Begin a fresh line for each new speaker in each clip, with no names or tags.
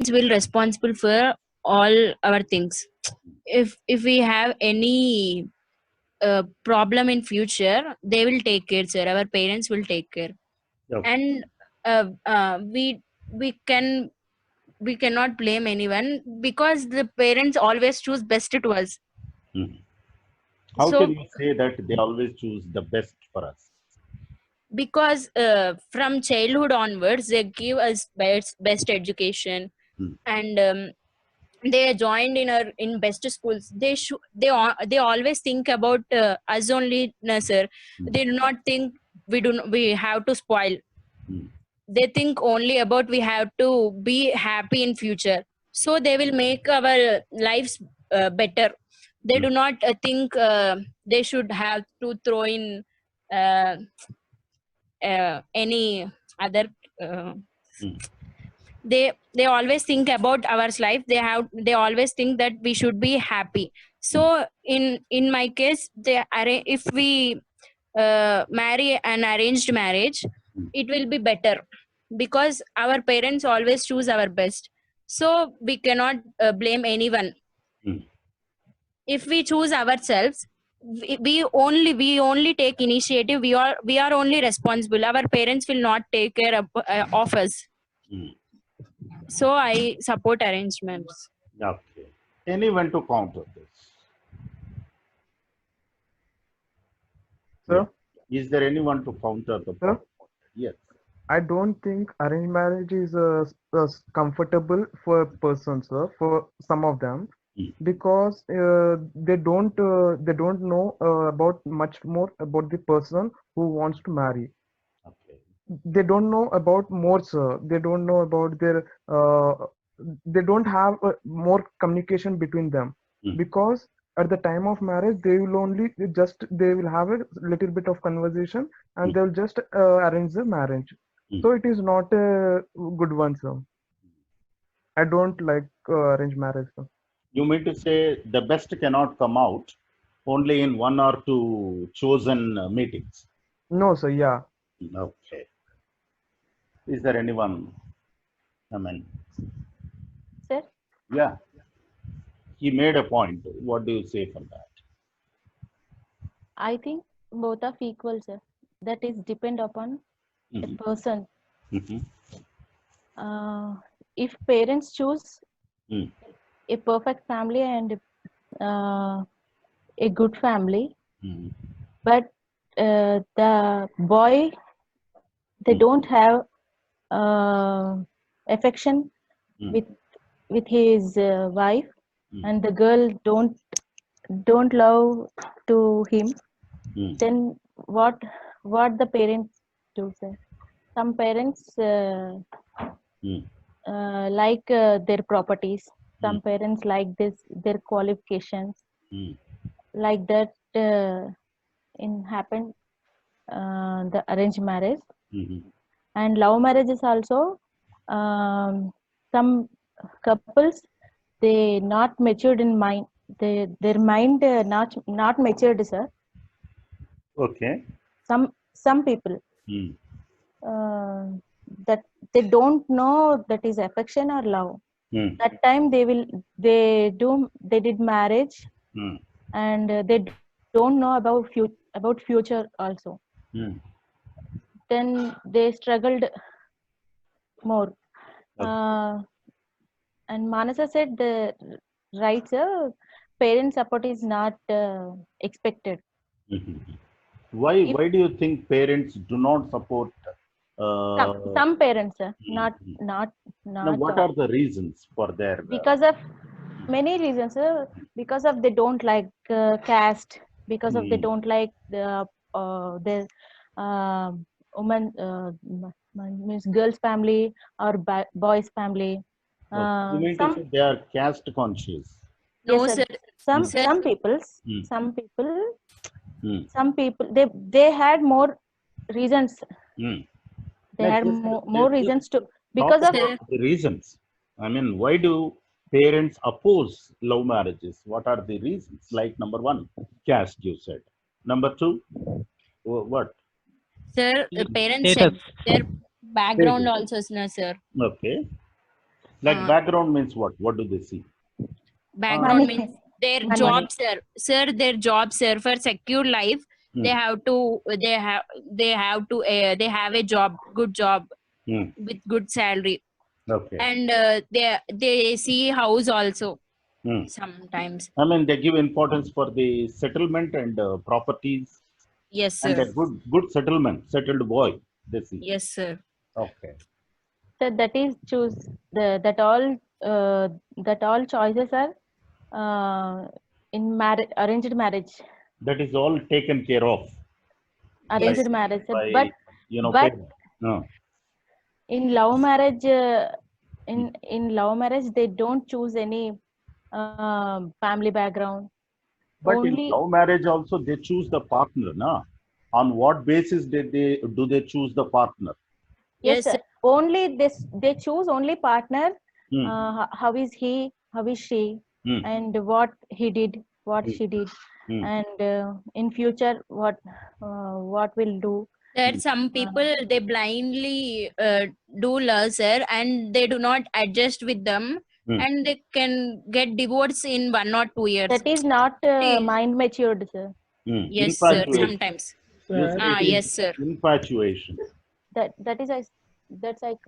will responsible for all our things. If we have any problem in future, they will take care, sir. Our parents will take care.
Okay.
And we can we cannot blame anyone, because the parents always choose best to us.
Mhm. How can
So
you say that they always choose the best for us?
because from childhood onwards they give us best education,
Mm.
and they joined in our in best schools. They always think about us only, no, sir.
Mm.
They do not think we have to spoil.
Mm.
They think only about we have to be happy in future, so they will make our lives better. They
Mm.
do not think they should have to throw in uh, any other uh,
Mm.
they always think about our life. They always think that we should be happy.
Mm.
So in my case, if we marry an arranged marriage,
Mm.
it will be better, because our parents always choose our best. So we cannot blame anyone.
Mm.
If we choose ourselves, we only take initiative. We are only responsible. Our parents will not take care of us.
Mm.
So I support arrangements.
Okay. Anyone to counter this? Yeah.
So,
Is there anyone to counter the
so
point? Yes.
I don't think arranged marriage is comfortable for a person, sir, for some of them,
Mm.
because they don't know about much more about the person who wants to marry.
Okay.
They don't know about more, sir. They don't know about their they don't have more communication between them,
Mm.
because at the time of marriage they will have a little bit of conversation, and
Mm.
they'll just arrange the marriage.
Mm.
So it is not a good one, sir. I don't like arranged marriage, sir.
You mean to say the best cannot come out only in one or two chosen meetings?
No, sir. Yeah.
Okay. Is there anyone? I mean,
Sir,
yeah, he made a point. What do you say for that?
I think both are equal, sir. That is depend upon a
Mhm.
person.
Mhm.
Uh, if parents choose
Mm.
a perfect family and uh, a good family,
Mm.
but the boy they
Mm.
don't have affection
Mm.
with his wife,
Mm.
and the girl don't love to him,
Mm.
then what the parents do, sir? Some parents
Mm.
like their properties.
Mm.
Some parents like this their qualifications,
Mm.
like that in happen the arranged marriage.
Mhm.
And love marriage is also um, some couples they not matured in mind, their mind not matured, sir.
Okay.
Some people
Mm.
uh, that they don't know that is affection or love.
Mm.
That time they did marriage,
Mm.
and they don't know about future also.
Mm.
Then they struggled more.
Okay.
uh, and Manasa said the right, sir, parent support is not expected.
Mhm. Why?
If
Why do you think parents do not support?
some parents,
Mm. Mm.
not
Now,
not
what
all,
are the reasons for their?
because of many reasons, because of they don't like caste, because of they
Mm.
don't like the uh, woman means girls family or boys family.
Okay. You mean to
Some,
say they are caste conscious?
yes,
No,
sir.
sir.
some
Mm.
Sir,
some people
Mm.
some people
Mm.
some people they had more reasons.
Mm.
They
Let's
had
just
more
let's just
reasons to,
talk
because of,
about
sir,
the reasons. I mean, why do parents oppose love marriages? What are the reasons? Like number one, caste. You said. Number two, what?
sir, parents check
Status.
their background
Status.
also, no, sir.
Okay. Like
Uh,
background means what? What do they see?
background
Money.
means their
Money.
job, sir, their job, sir, for secure life. They
Hmm.
have to, they have a job, good job
Hmm.
with good salary,
Okay.
and they see house also
Hmm.
sometimes.
I mean, they give importance for the settlement and properties
Yes,
and
sir.
a good settlement, settled boy. They see.
Yes, sir.
Okay.
So that is choose that all choices are in marriage, arranged marriage,
That is all taken care of
Yes,
arranged
sir.
marriage.
by
But
parents. No.
in love marriage, in love marriage, they don't choose any family background.
But in
Only
love marriage also they choose the partner, na? On what basis did they do they choose the partner?
yes,
Yes,
sir.
sir.
Only this they choose only partner.
Hmm.
How is he? How is she?
Hmm.
And what he did, what
Hmm.
she did,
Hmm.
and in future what will do.
That some people they blindly do love, sir, and they do not adjust with them,
Hmm.
and they can get divorced in 1 or 2 years.
That is not
See,
mind matured, sir.
Hmm.
yes, sir.
Infatuation.
Sometimes.
You
Sir,
say it
Yes,
is
sir.
infatuation.
That is that's like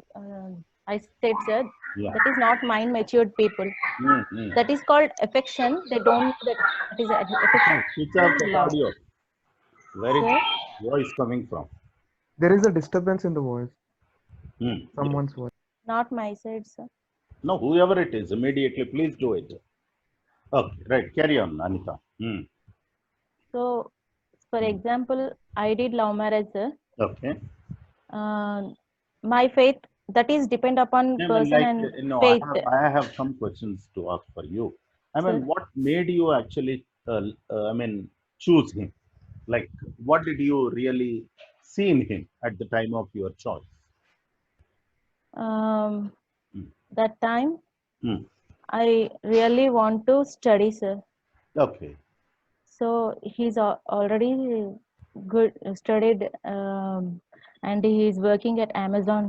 I said, sir.
Yeah.
That is not mind matured people.
Hmm. Hmm.
That is called affection. They don't know that is affection.
Switch off that
Love.
audio. Where is
Sir,
voice coming from?
There is a disturbance in the voice,
Hmm.
someone's voice.
not my side, sir.
No, whoever it is, immediately please do it. Okay, right. Carry on, Anita. Hmm.
So, for example, I did love marriage, sir.
Okay.
My faith, that is depend upon
I mean,
person
like,
and
no,
faith,
I have some questions to ask for you. I
sir.
mean, what made you actually, I mean, choose him? Like, what did you really see in him at the time of your choice?
Um,
Hmm.
that time
Hmm.
I really want to study, sir.
Okay.
So he's already good studied, and he is working at Amazon.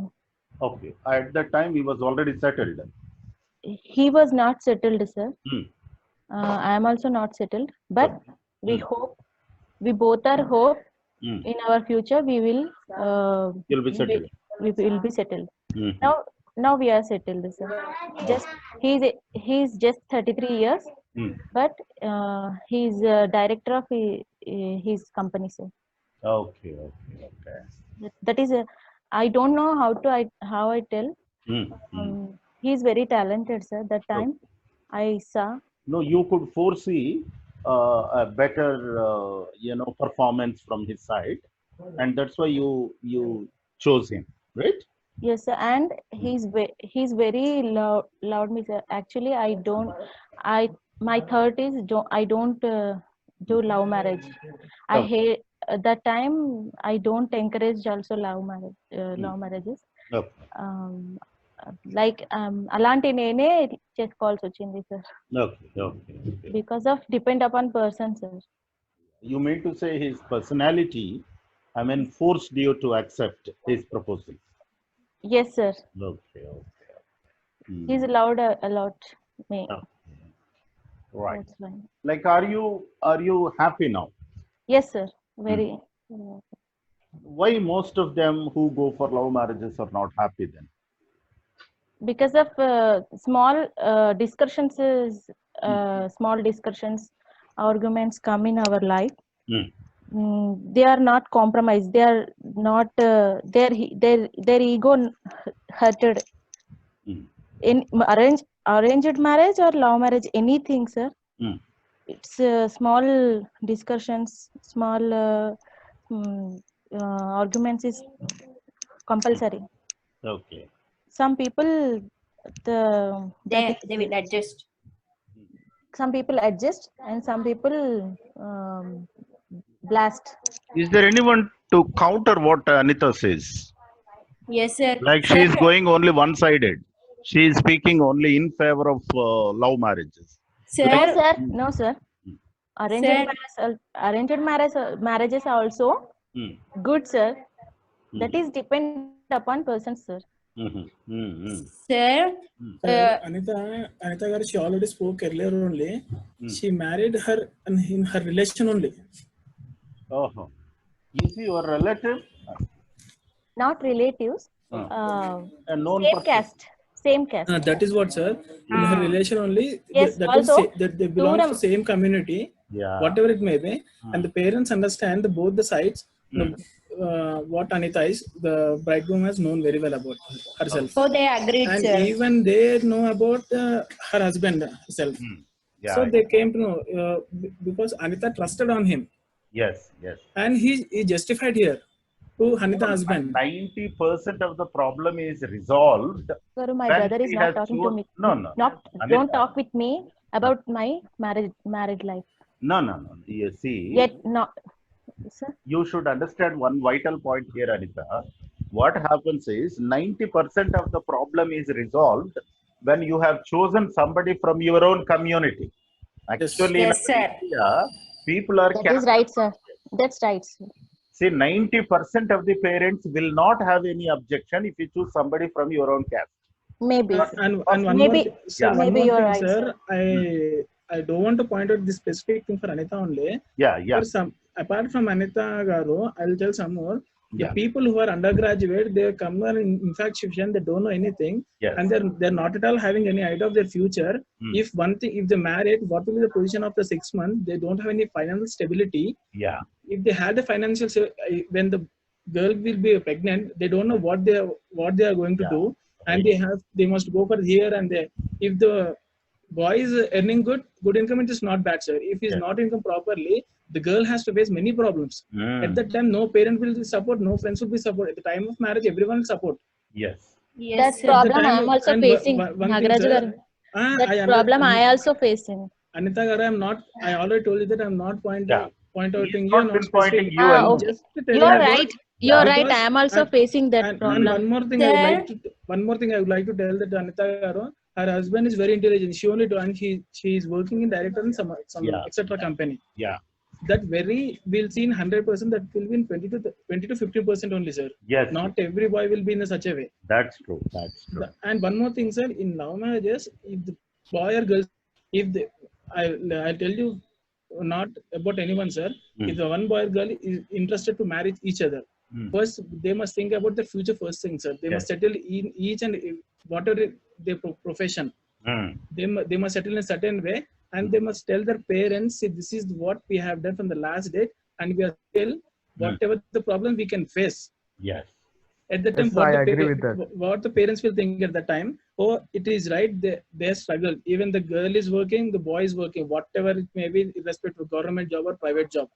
Okay. At that time, he was already settled.
He was not settled, sir.
Hmm.
I am also not settled, but
Okay.
we
Hmm.
hope, we both are hope
Hmm.
in our future we will
You'll be settled.
we will be settled.
Hmm.
Now we are settled, sir. Just he's just 33 years,
Hmm.
but he's director of his company, sir.
Okay. Okay. Okay.
That is a, I don't know how I tell.
Hmm. Hmm.
He's very talented, sir. That
Okay.
time I saw.
No, you could foresee a better, performance from his side, and that's why you chose him, right?
Yes, sir. And he's very loud, me, sir. Actually, I my thought is I don't do love marriage. I
Okay.
hate that time. I don't encourage also
Hmm.
love marriages.
Okay.
Like అలాంటి నేనే చేసుకోవాల్సి వచ్చింది, sir.
Okay. Okay. Okay.
Because of depend upon person, sir.
You mean to say his personality, I mean, forced you to accept his proposal?
Yes, sir.
Okay. Okay. Hmm.
He's allowed a lot me.
Okay. Right.
That's fine.
Like, are you happy now?
Yes, sir. Very.
Why most of them who go for love marriages are not happy then?
Because of small discussions small discussions, arguments come in our life.
Hmm.
They are not compromised, they are not their ego hurted.
Hmm.
In arranged marriage or love marriage, anything, sir.
Hmm.
It's small discussions, small arguments is compulsory.
Okay.
Some people
They will adjust.
some people adjust and some people blast.
Is there anyone to counter what Anita says?
Yes, sir.
Like, she is going only one-sided. She is speaking only in favor of love marriages.
Sir,
No, sir. Arranged
Sir.
marriages are also
Hmm.
good, sir.
Hmm.
That is depend upon person, sir.
Mhm. Mhm.
Sir,
Anita garu, she already spoke earlier only. She married her in her relation only.
Oh, is he your relative?
Not relatives,
A known
same
person.
caste, same caste.
That is what, sir. In her relation only,
Yes,
that
also,
they belong to
Dooram.
same community,
Yeah.
whatever it may be, and the parents understand both the sides. What Anita is, the bridegroom has known very well about herself,
so they agreed,
and
sir.
even they know about her husband herself.
Yeah.
So they came to know because Anita trusted on him,
Yes. Yes.
and he justified here to Anita's husband.
90% of the problem is resolved.
Guru, my
when
brother is
she
not
has
talking to
chosen-
me.
No, no.
Not,
Anita.
don't talk with me about my married life.
No. You see,
Yet not, sir.
you should understand one vital point here, Anita. What happens is 90% of the problem is resolved when you have chosen somebody from your own community. Actually,
Yes,
in
sir.
India, people are
That is right, sir. That's right, sir.
See, 90% of the parents will not have any objection if you choose somebody from your own caste.
Maybe.
And one
Maybe,
more, sir,
Yeah.
one
maybe
more
you're
thing,
right,
sir.
sir.
I don't want to point out this specific thing for Anita only.
Yeah.
For some, apart from Anita Garu, I'll tell some more. The
Yeah.
people who are undergraduate, they come in infatuation, they don't know anything,
Yes.
and they're not at all having any idea of their future. If they married, what will be the position of the 6 months? They don't have any financial stability.
Yeah.
If they had the financial, when the girl will be pregnant, they don't know what they are going to
Yeah.
do, and they must go for here and there. If the boy is earning good income, it is not bad, sir. If he is
Yeah.
not income properly, the girl has to face many problems. At that time, no parent will support, no friends will be support. At the time of marriage, everyone will support.
Yes.
Yes,
That
sir.
problem I
time
am
of-
also
and
facing.
one thing,
Nagaraju
sir,
garu. That
I
problem I
understand.
also facing.
Anita Garu, I already told you that I'm not point
Yeah.
outing
He's
you,
not
not
pinpointing
specific.
you alone.
Okay.
Just telling
You're
about,
right. You're right.
because-
I am also facing that
and
problem.
one more thing I would like to tell that Anita Garu, her husband is very intelligent. She only do, and she is working in director in some
Yeah.
etc. company.
Yeah.
That we'll see in 100% that will be in 20 to 15% only, sir.
Yes.
Not every boy will be in such a way.
That's true. That's true.
And one more thing, sir, in love marriages, if the boy or girl, if they, I'll tell you, not about anyone, sir. If the one boy or girl is interested to marry each other, first they must think about the future first thing, sir. They must settle in each and whatever their profession. They must settle in a certain way, and they must tell their parents, see, this is what we have done from the last date, and we are still whatever the problem we can face.
Yes.
At the time,
Yes, I agree with that.
what the parents will think at the time, oh, it is right, they struggle. Even the girl is working, the boy is working, whatever it may be, irrespective of government job or private job.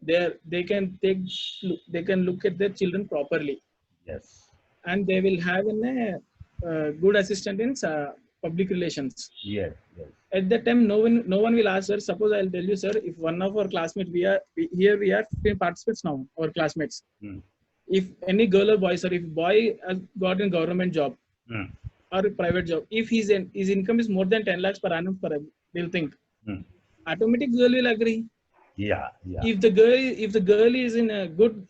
They can look at their children properly.
Yes.
And they will have a good assistant in public relations.
Yes. Yes.
At that time, no one will ask, sir. Suppose I'll tell you, sir, if one of our classmates, we are 15 participants now, our classmates. If any girl or boy, sir, if boy has got a government job or a private job, if his income is more than 10 lakhs per annum, they'll think automatic girl will agree.
Yeah. Yeah.
If the girl is in a good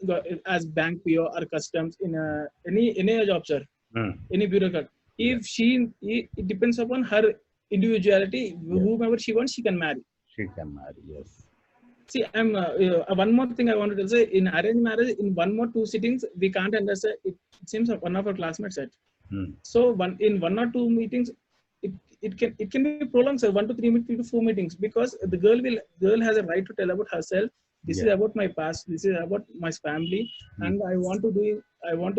as bank PO or customs in any job, sir, any bureaucrat, if it depends upon her individuality. Whomever she wants, she can marry.
She can marry. Yes.
See, I'm one more thing I wanted to say. In arranged marriage, in 1 or 2 sittings, we can't understand. It seems one of our classmates said. So in 1 or 2 meetings, it can be prolonged, sir. 1 to 3 3 to 4 meetings, because the girl has a right to tell about herself. This is about my past. This is about my family, and I want to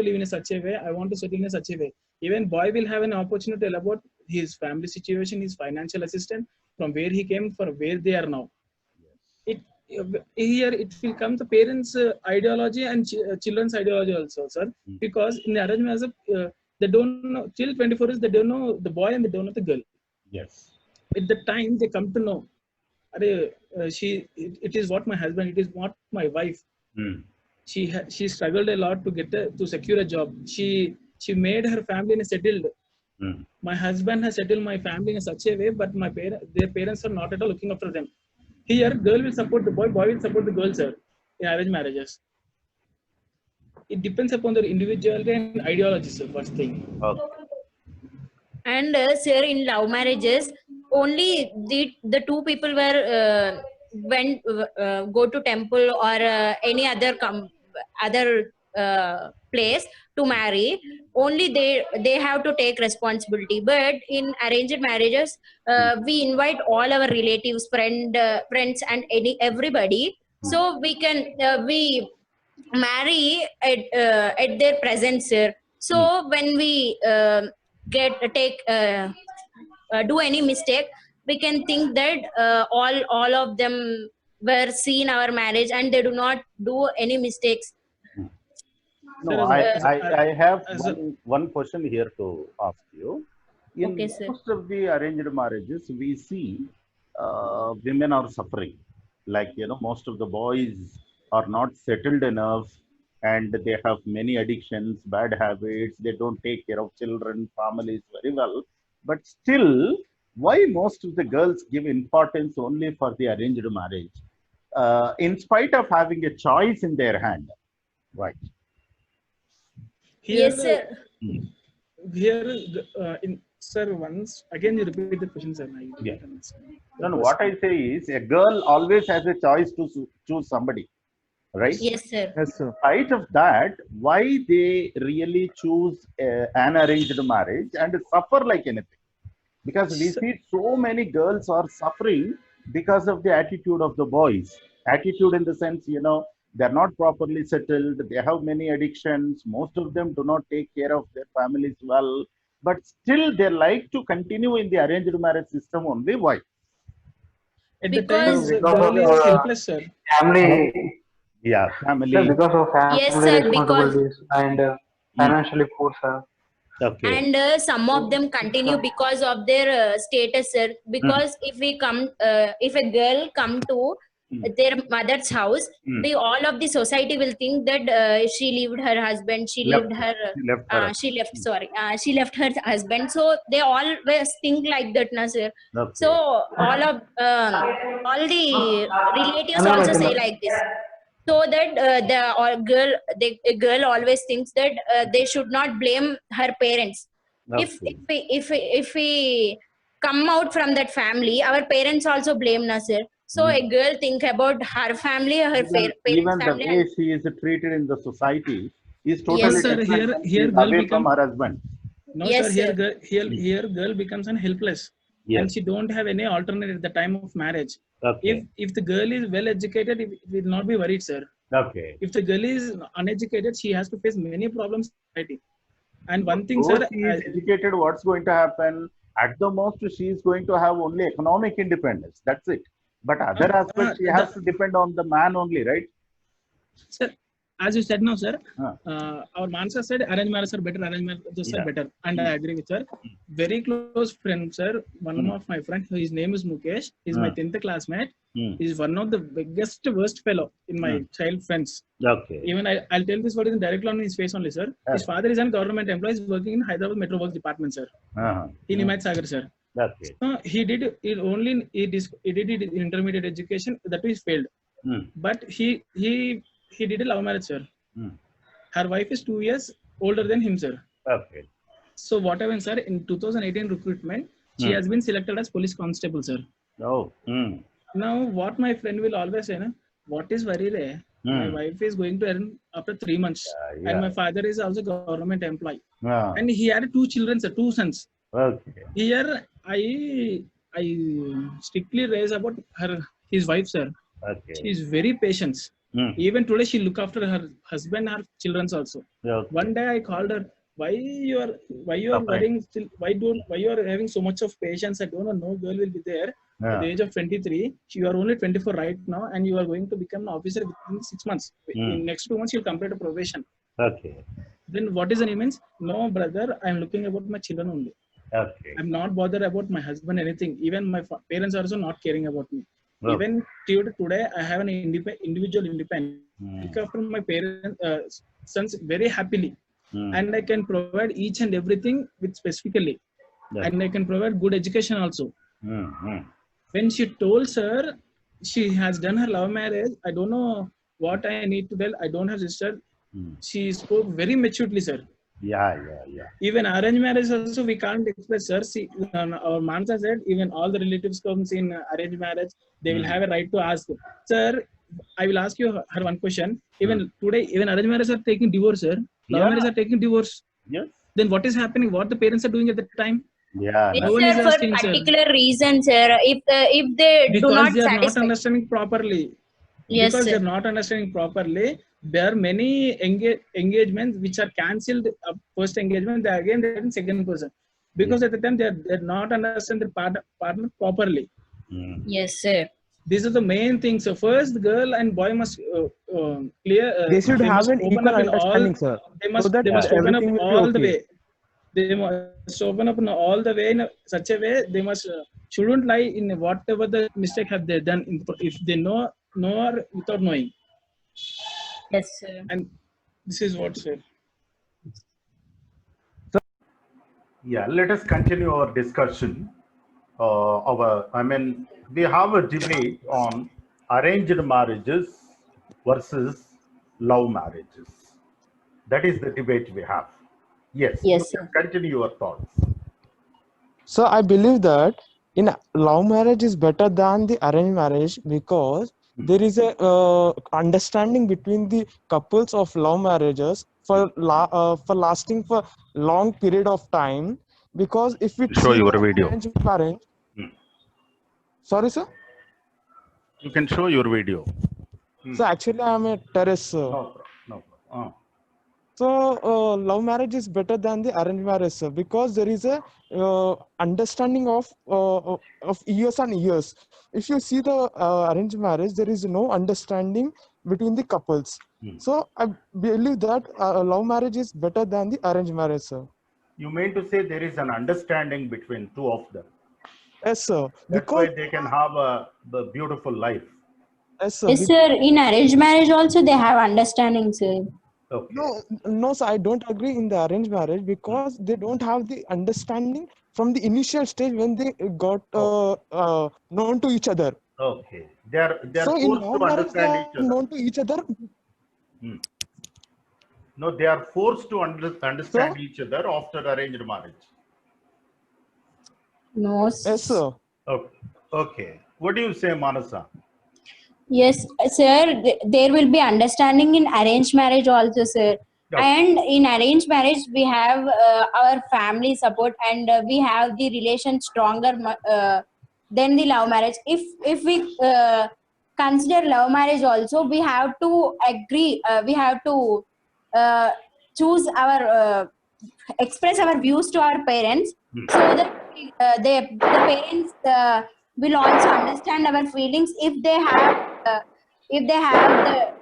live in such a way. I want to settle in such a way. Even boy will have an opportunity to tell about his family situation, his financial assistance, from where he came, for where they are now. Here it will come the parents' ideology and children's ideology also, sir. Because in the arranged marriage, they don't know till 24 years. They don't know the boy and they don't know the girl.
Yes.
At the time they come to know, it is what my husband, it is what my wife. She struggled a lot to get to secure a job. She made her family in a settled. My husband has settled my family in such a way, but their parents are not at all looking after them. Here, girl will support the boy will support the girl, sir, in arranged marriages. it depends upon their individuality and ideology, sir, first thing.
Okay.
And sir, in love marriages, only the two people were went go to temple or any other other place to marry. Only they have to take responsibility. But in arranged marriages, we invite all our relatives, friends, and everybody. So we can we marry at their presence, sir. So when we do any mistake, we can think that all of them were seen our marriage and they do not do any mistakes.
No,
Sir,
I have
as a-
one question here to ask you. In
Okay, sir.
most of the arranged marriages, we see women are suffering. Like, most of the boys are not settled enough and they have many addictions, bad habits. They don't take care of children, families very well. But still, why most of the girls give importance only for the arranged marriage, in spite of having a choice in their hand? Right.
Here,
Yes, sir.
here, sir, once again you repeat the question, sir. I
Yeah.
don't understand.
No, what I say is a girl always has a choice to choose somebody, right?
Yes, sir.
Yes, sir.
In spite of that, why they really choose an arranged marriage and suffer like anything? Because we see so many girls are suffering because of the attitude of the boys. Attitude in the sense, they're not properly settled. They have many addictions. Most of them do not take care of their families well. But still, they like to continue in the arranged marriage system only. Why?
At the
Because-
time, the
Because
girl
of
is helpless, sir.
family,
Yeah,
sir,
family.
because of family
Yes, sir, because-
responsibilities and financially poor, sir.
Okay.
And some of them continue because of their status, sir. Because if a girl come to their mother's house, all of the society will think that she left her husband, she left her husband. So they always think like that, na, sir.
Okay.
So all the relatives also say like this, so that the girl always thinks that they should not blame her parents.
Okay.
If we come out from that family, our parents also blame us, sir. So a girl think about her family, her
Even
parents'
the
family.
way she is treated in the society is totally
Yes,
sir.
different
Here-
when she
here
is
girl
away
become-
from her husband.
No,
Yes,
sir. Here,
sir.
here, girl becomes an helpless, and
Yes.
she don't have any alternate at the time of marriage.
Okay.
If the girl is well educated, it will not be worried, sir.
Okay.
If the girl is uneducated, she has to face many problems in society. And one thing,
Though
sir,
she is educated, what's going to happen? At the most, she is going to have only economic independence. That's it. But other aspects, she has to depend on the man only, right?
sir, as you said now, sir,
Huh.
our Mansa said arranged marriages are better, arranged marriages are
Yeah.
better. And I agree with sir. Very close friend, sir. One of my friends, his name is Mukesh. He's my 10th classmate. He's one of the biggest worst fellow in my child friends.
Okay.
Even I'll tell this what is directly on his face only, sir. His father is a government employee. He's working in Hyderabad Metro Works Department, sir.
Uh-huh.
In Himayat Sagar, sir.
Okay.
He did it only. He did it in intermediate education. That is failed. But he did a love marriage, sir. Her wife is 2 years older than him, sir.
Okay.
So what happened, sir? In 2018 recruitment, she has been selected as police constable, sir.
Oh.
Now, what my friend will always say, na, what is worry there? My wife is going to earn after 3 months,
Yeah.
and my father is also government employee,
Ah.
and he had 2 children, sir, 2 sons.
Okay.
Here, I strictly raise about his wife, sir.
Okay.
She is very patient. Even today, she look after her husband, her children also.
Okay.
One day I called her. Why you are
Suffering.
worrying still? Why you are having so much of patience? I don't know. No girl will be there. At the age of 23, you are only 24 right now, and you are going to become an officer within 6 months. In next 2 months, you'll complete a probation.
Okay.
Then what is the name? Means no, brother. I am looking about my children only.
Okay.
I'm not bothered about my husband anything. Even my parents are also not caring about me.
Okay.
Even today, I have an individual independence. Look after my parents, sons very happily, and I can provide each and everything with specifically, and I can provide good education also. When she told her she has done her love marriage, I don't know what I need to tell. I don't have sister. She spoke very maturely, sir.
Yeah.
Even arranged marriage also we can't express, sir. See, our Mansa said even all the relatives comes in arranged marriage, they will have a right to ask. Sir, I will ask you her one question. Even today, even arranged marriage are taking divorce, sir. Love marriage are taking divorce.
Yes.
Then what is happening? What the parents are doing at that time?
Yeah.
Yes,
No one
sir,
is
for
asking, sir.
particular reasons, sir. If they do
Because
not
they are not
satisfy.
understanding properly.
Yes,
Because
sir.
they are not understanding properly, there are many engagements which are cancelled. First engagement, they again they're in second person. Because at the time they're not understand their partner properly.
Yes, sir.
These are the main things. So first, girl and boy must clear.
They should
They
have
must
an
open
equal
up in all.
understanding, sir,
They
so that
must open up
everything will be
all the
okay.
way. They must open up in all the way in such a way. They must shouldn't lie in whatever the mistake have they done. If they know or without knowing.
Yes, sir.
And this is what, sir.
Yeah, let us continue our discussion. We have a debate on arranged marriages versus love marriages. That is the debate we have. Yes, you
Yes,
can
sir.
continue your thoughts.
So I believe that in love marriage is better than the arranged marriage because there is a understanding between the couples of love marriages for lasting for long period of time. Because if we
Show
see
your
the
video.
arranged marriage, sorry sir.
You can show your video.
So actually I'm a terrace.
No problem.
So love marriage is better than the arranged marriage, sir, because there is a understanding of years and years. If you see the arranged marriage, there is no understanding between the couples. So I believe that love marriage is better than the arranged marriage, sir.
You mean to say there is an understanding between two of them?
Yes, sir.
That's
Because
why they can have the beautiful life.
yes, sir.
Yes, sir. In arranged marriage also they have understanding, sir.
Okay.
No, sir, I don't agree in the arranged marriage because they don't have the understanding from the initial stage when they got known to each other.
Okay. They're
So in
forced
love
to
marriage, they
understand
are
each other.
known to each other.
No, they are forced to understand
Sir?
each other after arranged marriage.
No.
Yes, sir.
Okay. What do you say, Manasa?
Yes, sir. There will be understanding in arranged marriage also, sir.
Okay.
And in arranged marriage, we have our family support, and we have the relation stronger than the love marriage. If we consider love marriage also, we have to agree. We have to choose our express our views to our parents, so that the parents will also understand our feelings. If they have the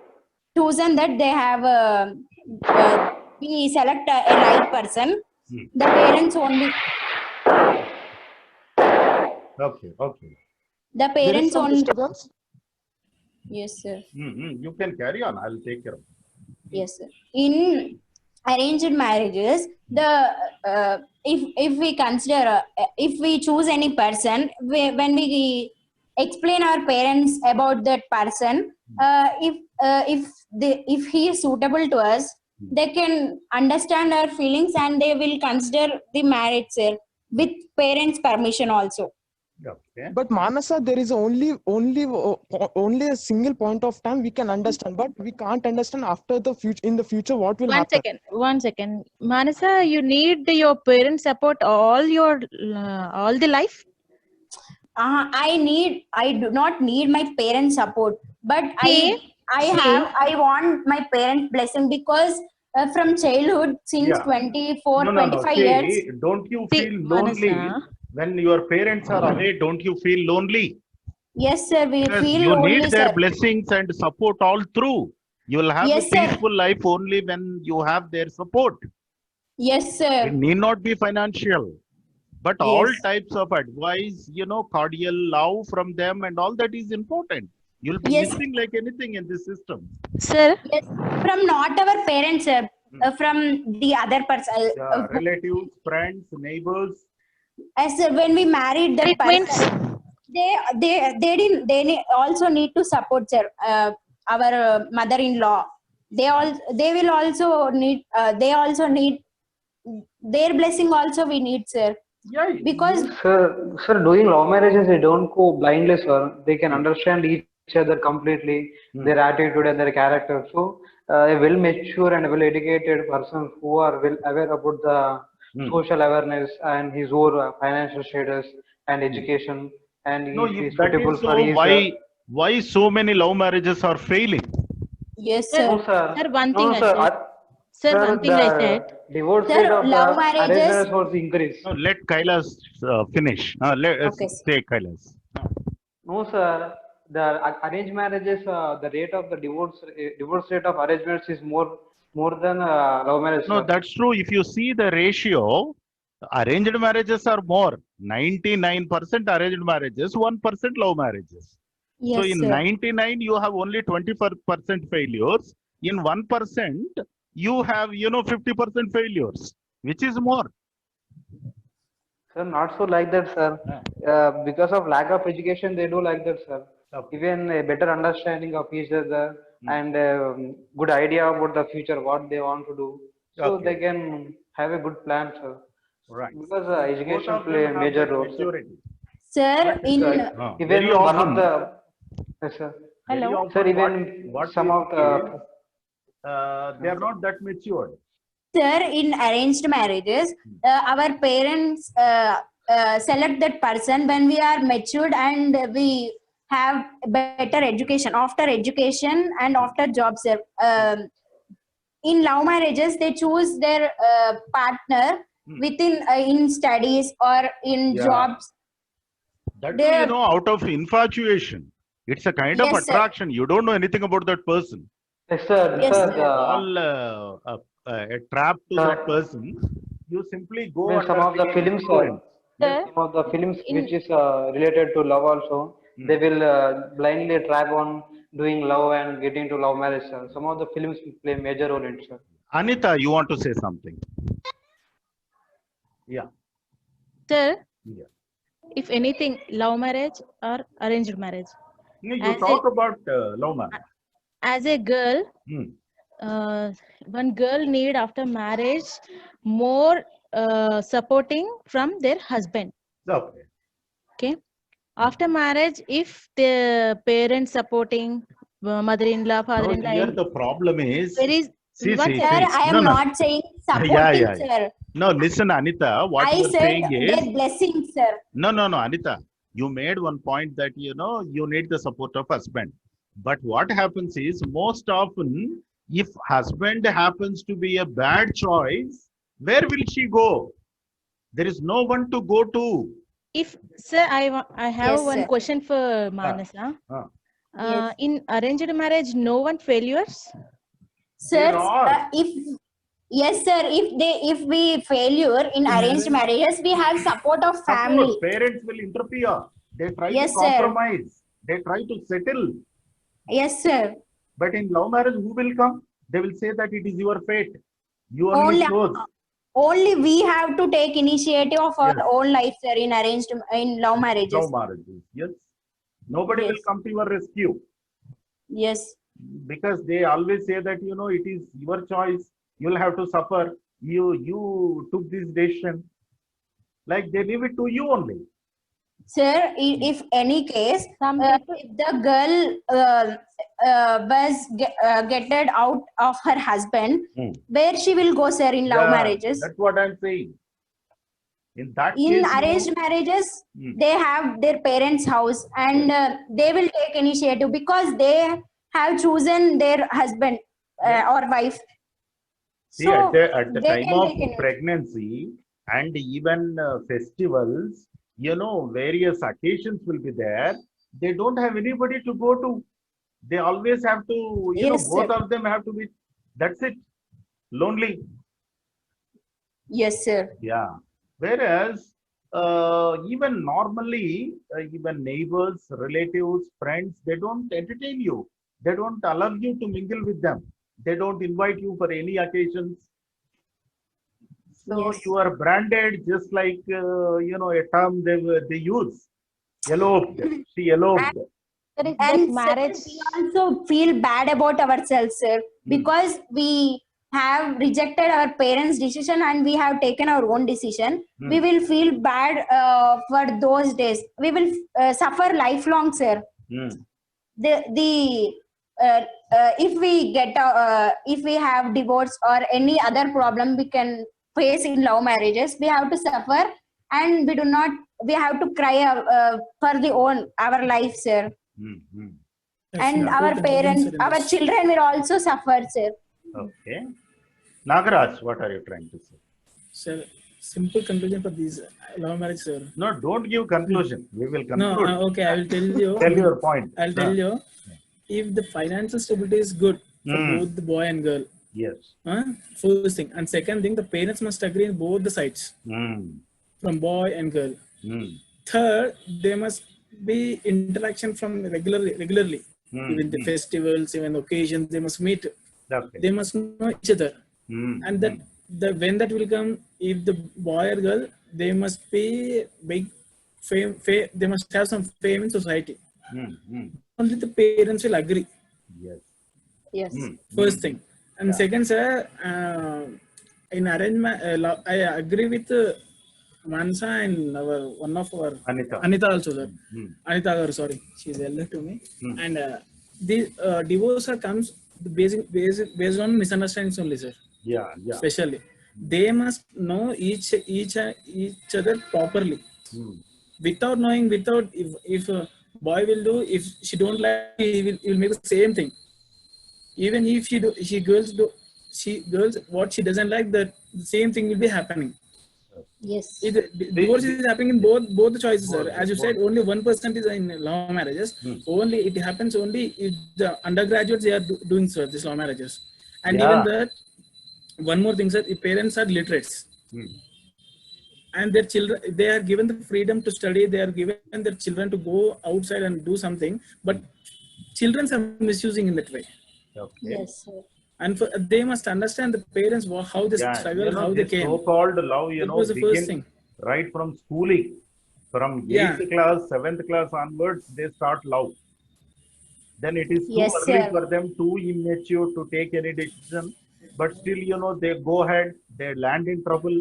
chosen that they have we select a right person, the parents only
Okay.
the
There is
parents
some
only.
disturbance.
Yes, sir.
You can carry on. I'll take care of it.
Yes, sir. In arranged marriages, the if we consider if we choose any person, when we explain our parents about that person, if he is suitable to us, they can understand our feelings and they will consider the marriage, sir, with parents' permission also.
Okay.
But Manasa, there is only a single point of time we can understand, but we can't understand after the future. In the future, what will happen?
One second. Manasa, you need your parents' support all the life.
I do not need my parents' support, but
Same.
I want my parents' blessing, because from childhood, since
Yeah.
24,
No.
25
See,
years.
don't you
See,
feel lonely
Manasa.
when your parents are away? Don't you feel lonely?
Yes, sir, we
Because
feel
you
lonely,
need their
sir.
blessings and support all through. You will have
Yes,
a
sir.
peaceful life only when you have their support.
Yes, sir.
It need not be financial, but all
Yes.
types of advice, cordial love from them and all that is important. You'll be
Yes.
missing like anything in this system.
Sir,
Yes, from not our parents, sir, from the other person.
Relatives, friends, neighbors.
As when we married that
it means
person, they also need to support, sir, our mother-in-law. they will also need they also need their blessing also we need, sir,
Yeah,
because
Sir, doing love marriages, they don't go blindly, sir. They can understand each other completely, their attitude and their character. So, a well mature and well educated person who are well aware about the social awareness and his own financial status and education, and
no,
if
if
he's
that
suitable
is
for
so,
his.
why so many love marriages are failing?
yes,
Sir,
sir.
No, sir.
sir, one
No,
thing
no,
I
sir.
said. Sir,
Sir,
one thing I said.
the divorce
Sir,
rate of the
love
arranged
marriages.
marriage was increased.
No, let Kailas finish. Let's
Okay, sir.
take Kailas.
No, sir. The arranged marriages, the rate of the divorce rate of arranged marriage is more than love marriage,
No,
sir.
that's true. If you see the ratio, arranged marriages are more. 99% arranged marriages, 1% love marriages. So
Yes,
in
sir.
99, you have only 20% failures. In 1%, you have 50% failures, which is more.
Sir, not so like that, sir. Because of lack of education, they do like that, sir.
Okay.
Even a better understanding of each other and good idea about the future, what they want to do, so
Okay.
they can have a good plan, sir.
Right.
Because
Both
education
of
play
them
a
have
major
that
role, sir.
maturity.
Sir,
But,
in
Even
very
one
often,
of the yes, sir.
very
Hello.
often
Sir, even
what
some
we
of
see
the
is, they are not that matured.
sir, in arranged marriages, our parents select that person when we are matured and we have better education, after education and after job, sir. In love marriages, they choose their partner within in studies or in
Yeah.
jobs.
That too,
They,
out of infatuation. It's a kind of
yes, sir.
attraction. You don't know anything about that person.
yes, sir,
Yes,
sir,
sir.
All a trap to that
the
person. You simply go
even
under
some of the films,
influence.
Sir,
some of the films
in
which is related to love also, they will blindly track on doing love and getting to love marriage, sir. Some of the films play major role in it, sir.
Anita, you want to say something? Yeah.
sir,
Yeah.
if anything, love marriage or arranged marriage.
No, you
As
talk about love marriage.
as a girl,
Hmm.
one girl need after marriage more supporting from their husband.
Okay.
Okay. After marriage, if the parents supporting, mother-in-law,
No,
father-in-law,
here the problem is,
there is
see,
one
Sir,
second.
I am not saying supporting,
yeah.
sir.
No, listen, Anita, what
I
you are
said
saying
their
is,
blessing, sir.
no, Anita, you made one point that, you need the support of husband. But what happens is, most often, if husband happens to be a bad choice, where will she go? There is no one to go to.
If sir, I have
Yes,
one
sir.
question for Manasa.
Ah.
Yes.
In arranged marriage, no one failures.
Sir,
There are.
if yes, sir, if we failure in arranged marriages, we have support of family.
Support, parents will interfere. They try
Yes,
to
sir.
compromise. They try to settle.
Yes, sir.
But in love marriage, who will come? They will say that it is your fate. You only
Only
chose.
only we have to take initiative of our
Yes.
own life, sir, in arranged in love marriages.
Love marriages. Yes. Nobody will
Yes.
come to your rescue
Yes.
because they always say that it is your choice. You'll have to suffer. You took this decision. Like they leave it to you only.
Sir, if any case,
Some people,
if the girl was getted out of her husband, where she will go, sir, in love marriages?
That's what I'm saying. In that
In
case,
arranged marriages, they have their parents' house and they will take initiative because they have chosen their husband or wife.
see,
So
at the
they
time
can
of
take initiative.
pregnancy and even festivals, various occasions will be there. They don't have anybody to go to. They always have to,
Yes,
both
sir.
of them have to be, that's it, lonely.
Yes, sir.
Yeah. Whereas, even normally, even neighbors, relatives, friends, they don't entertain you. They don't allow you to mingle with them. They don't invite you for any occasions. So
Yes.
you are branded just like, a term they use. Eloped. She eloped.
That is
And
that marriage.
we also feel bad about ourselves, sir, because we have rejected our parents' decision and we have taken our own decision. We will feel bad for those days. We will suffer lifelong, sir. The if we get if we have divorce or any other problem we can face in love marriages, we have to suffer, and we have to cry for the own our life, sir. And our parents, our children will also suffer, sir.
Okay. Nagaraj, what are you trying to say?
Sir, simple conclusion for these love marriage, sir.
No, don't give conclusion. We will conclude.
No, okay, I will tell you.
Tell your point.
I'll tell you. If the financial stability is good for both the boy and girl,
yes.
First thing. And second thing, the parents must agree in both the sides, from boy and girl. Third, there must be interaction from regularly. Even the festivals, even occasions, they must meet.
Okay.
They must know each other. And that when that will come, if the boy or girl, they must be big fame, they must have some fame in society. Only the parents will agree.
Yes.
Yes.
First thing. And second, sir, in arrangement, I agree with Mansa and one of our Anita also, sir. Anita, sorry, she's elder to me. And the divorce comes based on misunderstandings only, sir.
Yeah.
Especially, they must know each other properly. Without knowing, if a boy will do, if she don't like, he will make the same thing. Even if girls what she doesn't like, the same thing will be happening.
Yes.
Divorce is happening in both the choices, sir. As you said, only 1% is in law marriages. Only it happens only if the undergraduates they are doing, sir, these law marriages. And even that, one more thing, sir, if parents are literates. And their children, they are given the freedom to study, they are given their children to go outside and do something, but children are misusing in that way.
Okay.
Yes, sir.
And they must understand the parents how they struggle, how they came.
So-called love,
that was the first thing.
Right from schooling, from 8th class, 7th class onwards, they start love. Then it is too early for them, too immature to take any decision. But still, they go ahead, they land in trouble.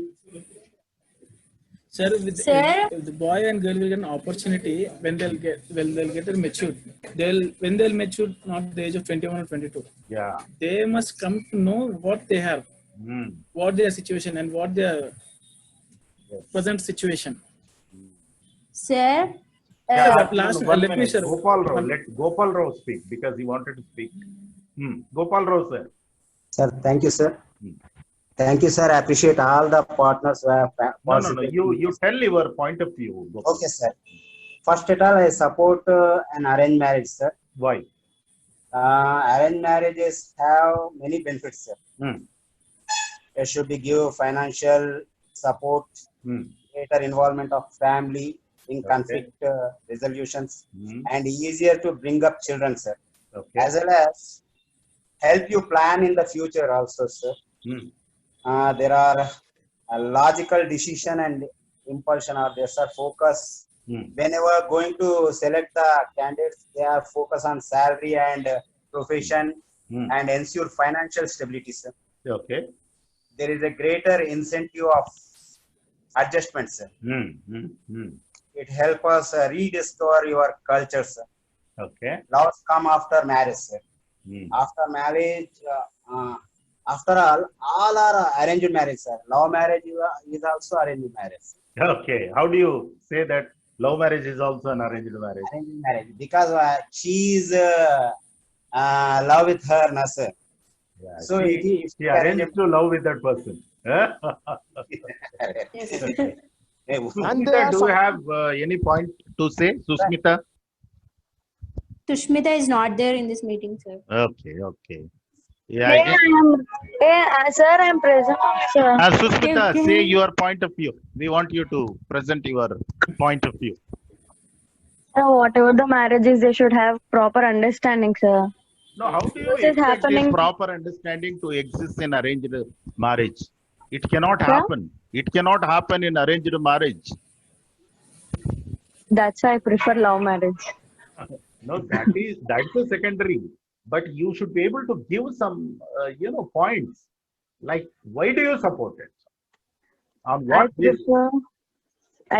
Sir, the boy and girl will get an opportunity when they'll get matured. When they'll mature, not the age of 21 or 22.
Yeah.
They must come to know what they have, what their situation and what their present situation.
Sir.
Let
me, sir. Gopal Rao. Let Gopal Rao speak because he wanted to speak. Gopal Rao, sir.
Sir, thank you, sir. Thank you, sir. I appreciate all the partners who have
participated. No. You tell your point of view. Gopal.
Okay, sir. First of all, I support an arranged marriage, sir.
Why?
Arranged marriages have many benefits, sir. It should be give financial support, greater involvement of family in conflict resolutions, and easier to bring up children, sir.
Okay.
As well as help you plan in the future also, sir. There are a logical decision and impulsion are there, sir. Focus. Whenever going to select the candidates, they are focused on salary and profession and ensure financial stability, sir.
Okay.
There is a greater incentive of adjustment, sir. It helps us rediscover your culture, sir.
Okay.
Loves come after marriage, sir. After marriage, after all are arranged marriage, sir. Love marriage is also arranged marriage, sir.
Okay. How do you say that love marriage is also an arranged marriage?
Arranged marriage because she is love with her, na, sir.
Yeah,
so
she arranged to love with that person. Susmita, do you have any point to say, Susmita?
Sushmita is not there in this meeting, sir.
Okay. Yeah.
Sir, I am present. Sir.
Susmita, say your point of view. We want you to present your point of view.
Whatever the marriage is, they should have proper understanding, sir.
No, how do you expect this proper understanding to exist in arranged marriage? It cannot happen. It cannot happen in arranged marriage.
That's why I prefer love marriage.
No, that's the secondary. But you should be able to give some, points. Like, why do you support it? On
I
what basis?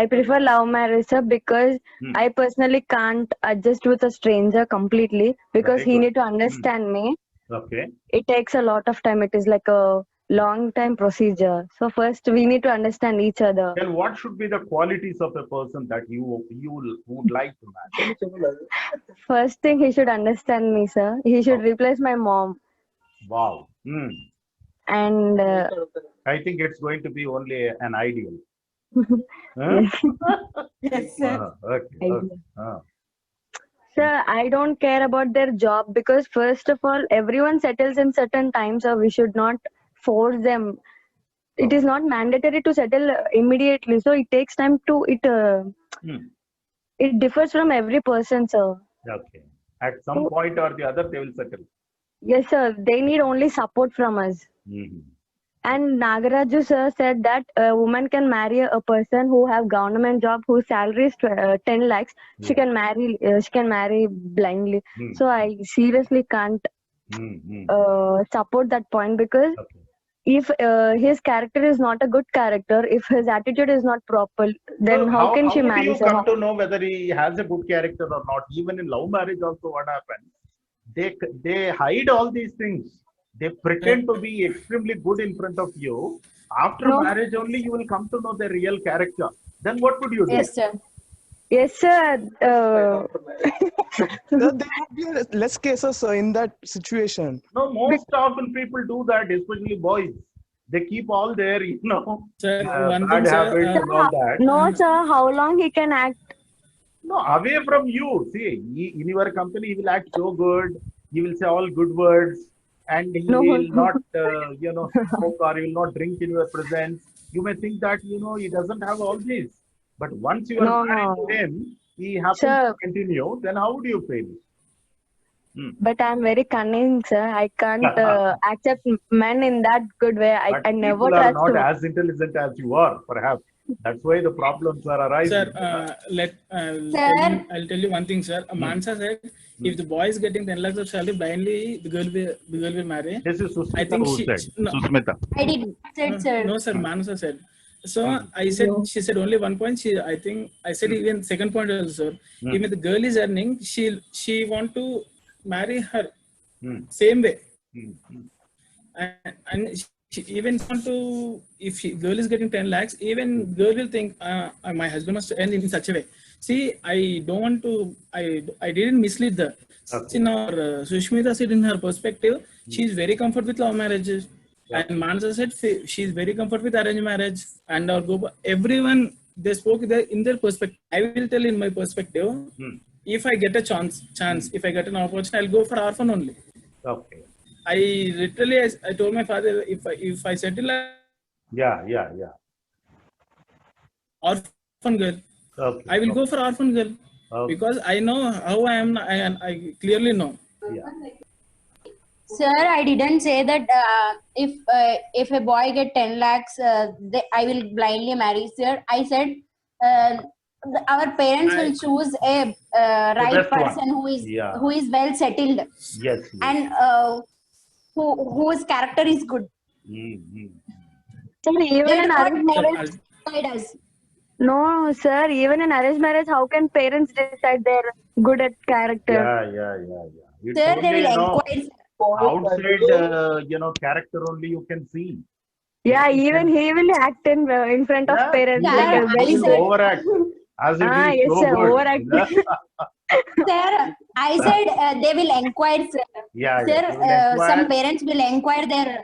prefer love marriage, sir, because I personally can't adjust with a stranger completely because
Very
he
good.
need to understand me.
Okay.
It takes a lot of time. It is like a long time procedure. So first we need to understand each other.
Then what should be the qualities of a person that you would like to marry?
First thing, he should understand me, sir. He should replace my mom.
Wow.
And
I think it's going to be only an ideal.
Yes, sir.
Okay.
Sir, I don't care about their job because first of all, everyone settles in certain times, so we should not force them. It is not mandatory to settle immediately, so it takes time to it differs from every person, sir.
Okay. At some point or the other, they will settle.
Yes, sir. They need only support from us. And Nagaraju sir said that a woman can marry a person who have government job whose salary is 10 lakhs. She can marry blindly. So I seriously can't support that point because if his character is not a good character, if his attitude is not proper, then
So
how can she
do
marry?
you
Sir?
come to know whether he has a good character or not? Even in love marriage also what happens? They hide all these things. They pretend to be extremely good in front of you. After marriage only you will come to know their real character. Then what would you do?
Yes, sir.
Yes, sir.
There would be less cases in that situation.
No, most often people do that, especially boys. They keep all their,
Sir, one
bad
thing, sir,
habits and all that.
No, sir. How long he can act?
No, away from you. See, in your company, he will act so good. He will say all good words. And he will not, smoke or he will not drink in your presence. You may think that, he doesn't have all this. But once you are married to him, he happens to continue, then how would you feel?
But I'm very cunning, sir. I can't accept men in that good way. I never
People are
trust
not as intelligent as you are, perhaps. That's why the problems are arising.
Sir, I'll tell you one thing, sir. Mansa said, if the boy is getting 10 lakhs of salary blindly, the girl will marry.
This is Susmita
I think
who said.
No,
Susmita.
I did said, sir.
No, sir. Mansa said. So I said, she said only one point. I said even second point also, sir. Even the girl is earning, she want to marry her same way. And she even want to, if girl is getting 10 lakhs, even girl will think, my husband must earn in such a way. See, I don't want to, I didn't mislead the. See, now Sushmita said in her perspective, she is very comfortable with love marriages. And Mansa said she is very comfortable with arranged marriage. And everyone, they spoke in their perspective. I will tell in my perspective, if I get a chance, if I get an opportunity, I'll go for orphan only.
Okay.
I told my father, if I settle orphan girl, I will go for orphan girl because I know how I am. I clearly know.
Sir, I didn't say that if a boy get 10 lakhs, I will blindly marry. Sir, I said our parents will choose a right person who is well settled.
Yes.
And whose character is good.
Sir, even in arranged marriage, no, sir. Even in arranged marriage, how can parents decide they're good at character?
Yeah.
Sir, they will inquire.
Outside, character only you can see.
Yeah, even he will act in front of parents.
Yeah,
like
he will overact. As it is
yes,
so
sir,
good.
overact.
Sir, I said they will inquire, sir. Sir, some parents will inquire their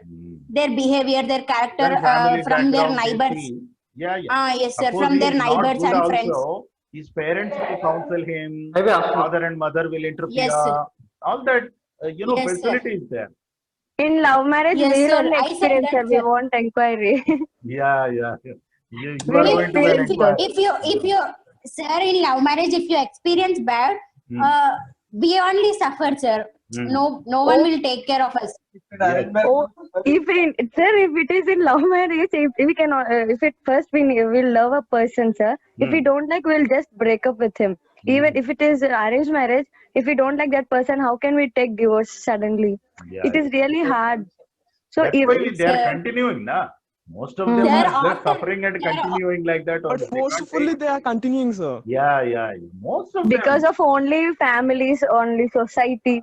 behavior, their character from their neighbors. Yes, sir, from their neighbors and friends.
His parents will counsel him. Father and mother will interfere.
Yes, sir.
All that, facility is there.
In love marriage,
Yes,
we
sir,
don't
I said
experience,
that,
we
sir.
want inquiry.
You are going to an inquiry.
If you, sir, in love marriage, if you experience bad, we only suffer, sir. No one will take care of us.
If it is in love marriage, if we can, if it first we will love a person, sir. If we don't like, we'll just break up with him. Even if it is arranged marriage, if we don't like that person, how can we take divorce suddenly?
Yeah,
It is really hard. So
that's
if
why they are
Sir,
continuing, na. Most of them
sir,
are just
after
suffering and
sir,
continuing like that
But
only. They can't
forcefully
take.
they are continuing, sir.
Yeah. Most of
because
them.
of only families, only society.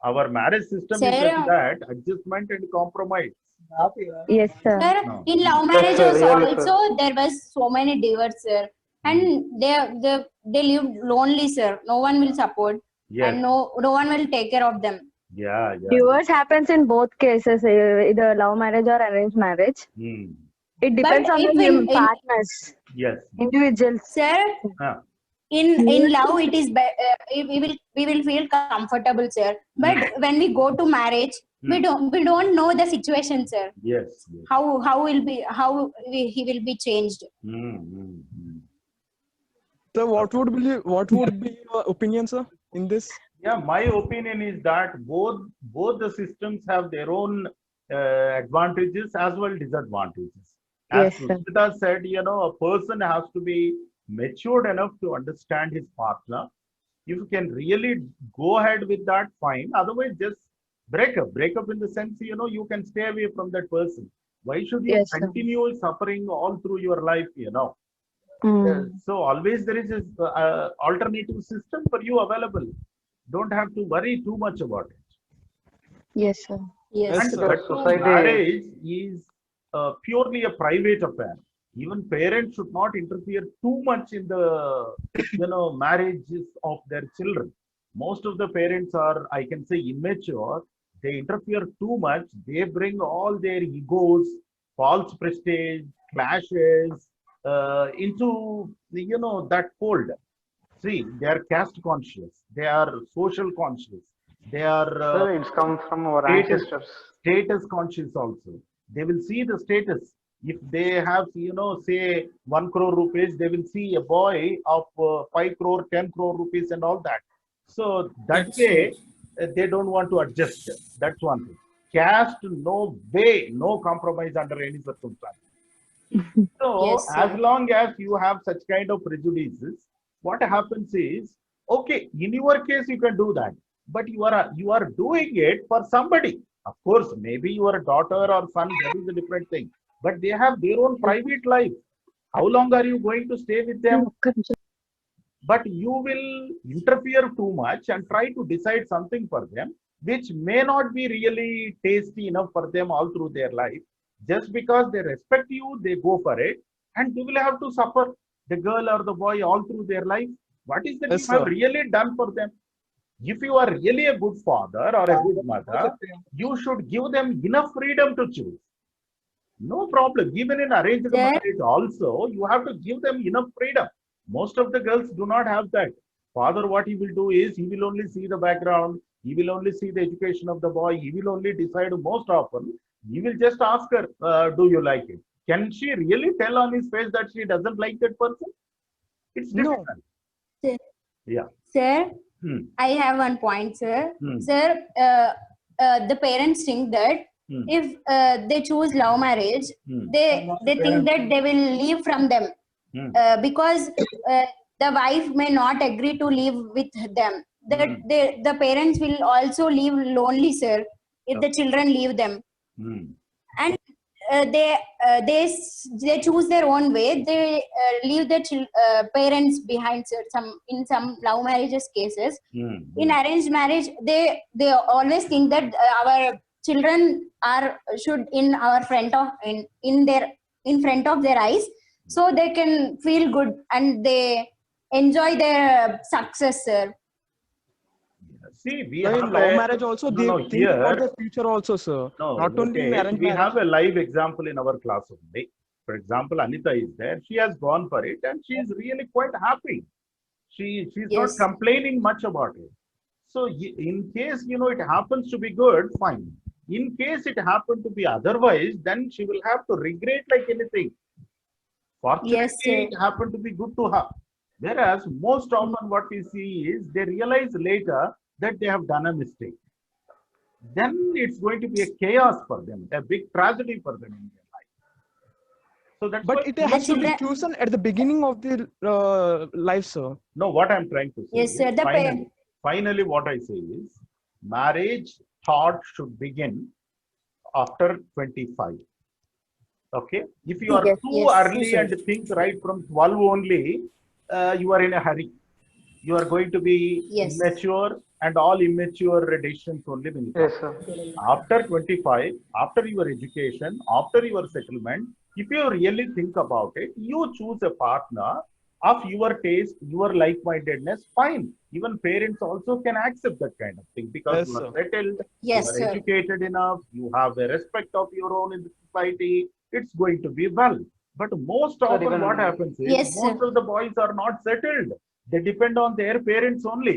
Our marriage system is like
sir,
that, adjustment and compromise.
Yes, sir.
sir,
No.
in love
Yes, sir,
marriages
really, sir.
also there was so many divorce, sir, and they live lonely, sir. No one will support,
Yes.
and no one will take care of them.
Yeah.
Divorce happens in both cases, either love marriage or arranged marriage.
Hmm.
It
But
depends on
if
the
in
partners,
Yes.
individuals.
sir,
Huh.
in love it is we will feel comfortable, sir. But when we go to marriage, we don't know the situation, sir.
Yes.
How he will be changed.
So what would be your opinion, sir, in this?
Yeah, my opinion is that both the systems have their own advantages as well disadvantages. As
Yes, sir.
Smita said, a person has to be matured enough to understand his partner. If you can really go ahead with that, fine. Otherwise, just break up. Break up in the sense, you can stay away from that person. Why should you
Yes, sir.
continue suffering all through your life, So always there is this alternative system for you available. Don't have to worry too much about it.
Yes, sir.
Yes,
And
sir.
that too,
Society-
marriage is purely a private affair. Even parents should not interfere too much in the marriages of their children. Most of the parents are, I can say, immature. They interfere too much. They bring all their egos, false prestige, clashes into that fold. See, they are caste conscious. They are social conscious. They are
Sir, it's come from our ancestors.
status conscious also. They will see the status. If they have, say 1 crore rupees, they will see a boy of 5 crore, 10 crore rupees and all that. So that way, they don't want to adjust. That's one thing. Caste, no way, no compromise under any circumstance. So
Yes,
as
sir.
long as you have such kind of prejudices, what happens is, okay, in your case you can do that, but you are doing it for somebody. Of course, maybe your daughter or son, that is a different thing. But they have their own private life. How long are you going to stay with them? But you will interfere too much and try to decide something for them, which may not be really tasty enough for them all through their life. Just because they respect you, they go for it, and you will have to suffer, the girl or the boy, all through their life. What is that
Yes,
you have
sir.
really done for them? If you are really a good father or a good mother, you should give them enough freedom to choose. No problem. Even in arranged
Sir?
marriage also, you have to give them enough freedom. Most of the girls do not have that. Father, what he will do is, he will only see the background. He will only see the education of the boy. He will only decide most often. He will just ask her, do you like it? Can she really tell on his face that she doesn't like that person? It's
No.
difficult.
Sir.
Yeah.
Sir,
Hmm.
I have one point, sir.
Hmm.
Sir, the parents think that if they choose love marriage, they think that they will leave from them because the wife may not agree to live with them. That the parents will also leave lonely, sir, if the children leave them. And they choose their own way. They leave their parents behind, sir. In some love marriages cases, in arranged marriage, they always think that our children should in our front of in front of their eyes, so they can feel good and they enjoy their success, sir.
See, we
Sir,
have
in love marriage also, they think about the future also, sir.
No,
Not only in
okay.
arranged
We
marriage.
have a live example in our class only. For example, Anita is there. She has gone for it and she is really quite happy. She's not
Yes.
complaining much about it. So in case, it happens to be good, fine. In case it happened to be otherwise, then she will have to regret like anything. Fortunately,
Yes, sir.
it happened to be good to her. Whereas most often what we see is they realize later that they have done a mistake. Then it's going to be a chaos for them, a big tragedy for them in their life. So that's
But
why
it has to be
children-
chosen at the beginning of the life, sir.
no, what I'm trying to say
Yes,
is
sir.
finally what I say is marriage thought should begin after 25. Okay, if you are
Yes,
too
yes,
early
sir.
and think right from 12 only, you are in a hurry. You are going to be
Yes.
immature, and all immature decisions only will come.
Yes, sir.
After 25, after your education, after your settlement, if you really think about it, you choose a partner of your taste, your like-mindedness, fine. Even parents also can accept that kind of thing because
Yes,
you are
sir.
settled,
Yes,
you are
sir.
educated enough, you have a respect of your own in the society, it's going to be well. But most often
even-
what happens is
Yes,
most
sir.
of the boys are not settled. They depend on their parents only.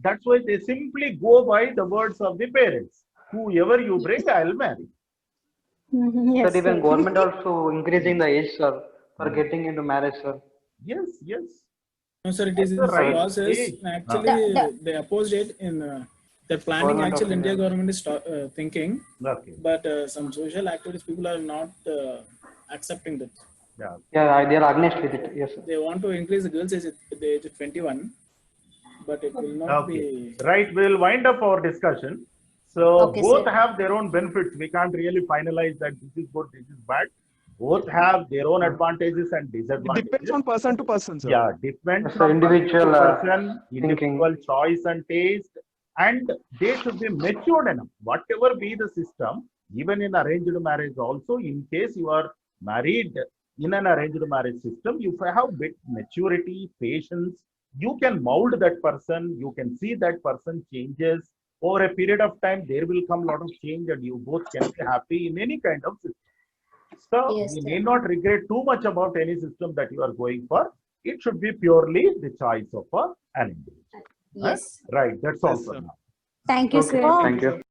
That's why they simply go by the words of the parents. Whoever you bring, I'll marry.
Yes,
Sir, even
sir.
government also increasing the age, sir, for getting into marriage, sir.
Yes, yes.
No, sir, it is
That's
in
the right
process.
age.
Actually,
The-
they opposed it in the planning.
Government of
Actually, India
India.
government is thinking,
Okay.
but some social activists people are not accepting that.
Yeah.
Yeah, they are against with it. Yes, sir.
They want to increase the girls' age at the age of 21, but it will not
Okay.
be.
Right. We'll wind up our discussion. So
Okay,
both
sir.
have their own benefits. We can't really finalize that this is good, this is bad. Both have their own advantages and
It
disadvantages.
depends on person to person, sir.
Yeah, depends
Yes, sir,
on
individual,
person,
thinking.
individual choice and taste, and they should be matured enough. Whatever be the system, even in arranged marriage also, in case you are married in an arranged marriage system, you have bit maturity, patience, you can mold that person, you can see that person changes. Over a period of time, there will come a lot of change and you both can be happy in any kind of system. So
Yes,
you
sir.
need not regret too much about any system that you are going for. It should be purely the choice of an individual.
Yes.
Right. That's all
Yes,
for
sir.
now.
Thank you,
Okay,
sir.
thank you.